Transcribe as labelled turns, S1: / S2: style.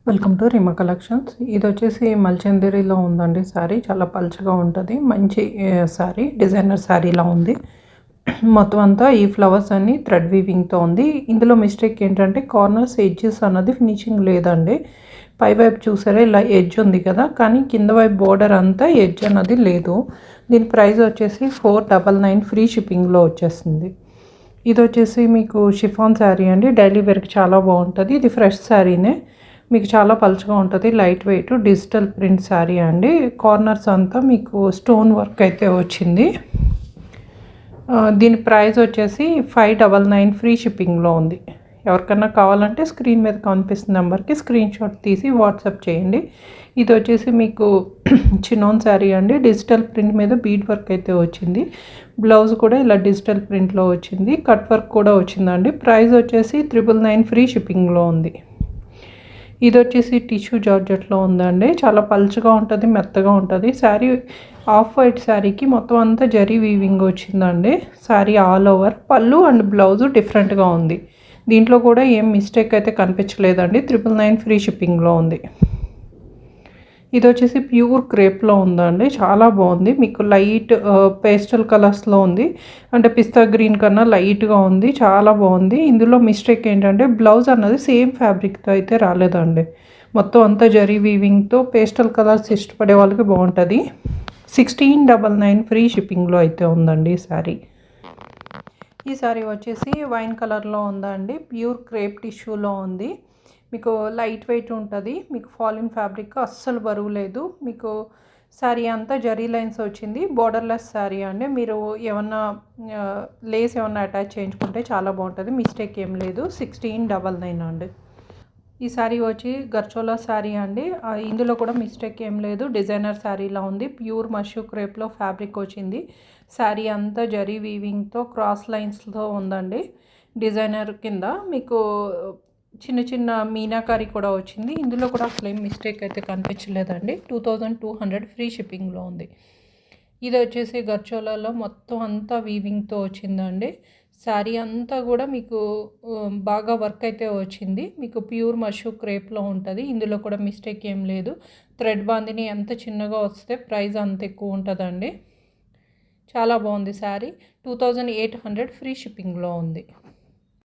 S1: Welcome to రిమా collections. ఇది వచ్చేసి మల్చందేరిలో ఉందండి. శారీ చాలా పల్చగా ఉంటుంది. మంచి శారీ, డిజైనర్ శారీలా ఉంది. మొత్తం అంతా ఈ ఫ్లవర్స్ అన్ని థ్రెడ్ వీవింగ్తో ఉంది. ఇందులో మిస్టేక్ ఏంటంటే కార్నర్స్ ఎడ్జెస్ అన్నది ఫినిషింగ్ లేదండి. పై వైపు చూసారా ఇలా ఎడ్జ్ ఉంది కదా, కానీ కింద వైపు బోర్డర్ అంతా ఎడ్జ్ అన్నది లేదు. దీని ప్రైస్ వచ్చేసి 499 ఫ్రీ షిప్పింగ్లో వచ్చేస్తుంది. ఇది వచ్చేసి మీకు షిఫాన్ శారీ అండి. డైలీ వేర్కి చాలా బాగుంటుంది. ఇది ఫ్రెష్ శారీనే, మీకు చాలా పలుచగా ఉంటుంది. Light weight digital print sari అండి. కార్నర్స్ అంతా మీకు స్టోన్ వర్క్ అయితే వచ్చింది. దీని ప్రైస్ వచ్చేసి 599 ఫ్రీ షిప్పింగ్లో ఉంది. ఎవరికన్నా కావాలంటే స్క్రీన్ మీద కనిపిస్తున్న నెంబర్కి స్క్రీన్ షాట్ తీసి వాట్సాప్ చేయండి. ఇది వచ్చేసి మీకు చినోన్ శారీ అండి. డిజిటల్ ప్రింట్ మీద బీడ్ వర్క్ అయితే వచ్చింది. బ్లౌజ్ కూడా ఇలా డిజిటల్ ప్రింట్లో వచ్చింది. కట్ వర్క్ కూడా వచ్చిందండి. ప్రైస్ వచ్చేసి 999 ఫ్రీ షిప్పింగ్లో ఉంది. ఇది వచ్చేసి టిష్యూ జార్జెట్లో ఉందండి. చాలా పల్చగా ఉంటుంది, మెత్తగా ఉంటుంది. శారీ ఆఫ్ వైట్ శారీకి మొత్తం అంతా జరీ వీవింగ్ వచ్చిందండి. Sari all over. పళ్ళు అండ్ బ్లౌజ్ డిఫరెంట్గా ఉంది. దీంట్లో కూడా ఏం మిస్టేక్ అయితే కనిపించలేదండి. 999 ఫ్రీ షిప్పింగ్లో ఉంది. ఇది వచ్చేసి ప్యూర్ క్రేప్లో ఉందండి. చాలా బాగుంది. మీకు లైట్ పేస్టల్ కలర్స్లో ఉంది. అంటే పిస్తా గ్రీన్ కన్నా లైట్గా ఉంది. చాలా బాగుంది. ఇందులో మిస్టేక్ ఏంటంటే బ్లౌజ్ అన్నది సేమ్ ఫ్యాబ్రిక్తో అయితే రాలేదండి. మొత్తం అంతా జరీ వీవింగ్తో పేస్టల్ కలర్స్ ఇష్టపడే వాళ్ళకి బాగుంటుంది. 1699 ఫ్రీ షిప్పింగ్లో అయితే ఉందండి ఈ శారీ. ఈ శారీ వచ్చేసి వైన్ కలర్లో ఉందండి. ప్యూర్ క్రేప్ టిష్యూలో ఉంది. మీకు లైట్ వెయిట్ ఉంటుంది. మీకు ఫాలిన్ ఫ్యాబ్రిక్ అస్సలు బరువు లేదు. మీకు శారీ అంతా జరీ లైన్స్ వచ్చింది. బోర్డర్లెస్ శారీ అండి. మీరు ఏమన్నా లేస్ ఏమన్నా అటాచ్ చేయించుకుంటే చాలా బాగుంటుంది. మిస్టేక్ ఏం లేదు. 1699 అండి. ఈ శారీ వచ్చి గర్చోలా శారీ అండి. ఇందులో కూడా మిస్టేక్ ఏం లేదు. డిజైనర్ శారీలా ఉంది. ప్యూర్ మష్యూ క్రేప్లో ఫ్యాబ్రిక్ వచ్చింది. శారీ అంతా జరీ వీవింగ్తో క్రాస్ లైన్స్తో ఉందండి. డిజైనర్ కింద మీకు చిన్న చిన్న మీనాకారి కూడా వచ్చింది. ఇందులో కూడా అసలు ఏం మిస్టేక్ అయితే కనిపించలేదండి. 2200 ఫ్రీ షిప్పింగ్లో ఉంది. ఇది వచ్చేసి గర్చోలాలో మొత్తం అంతా వీవింగ్తో వచ్చిందండి. శారీ అంతా కూడా మీకు బాగా వర్క్ అయితే వచ్చింది. మీకు ప్యూర్ మష్యూ క్రేప్లో ఉంటుంది. ఇందులో కూడా మిస్టేక్ ఏం లేదు. థ్రెడ్ బాందిని ఎంత చిన్నగా వస్తే ప్రైస్ అంత ఎక్కువ ఉంటుందండి. చాలా బాగుంది శారీ. 2800 ఫ్రీ షిప్పింగ్లో ఉంది.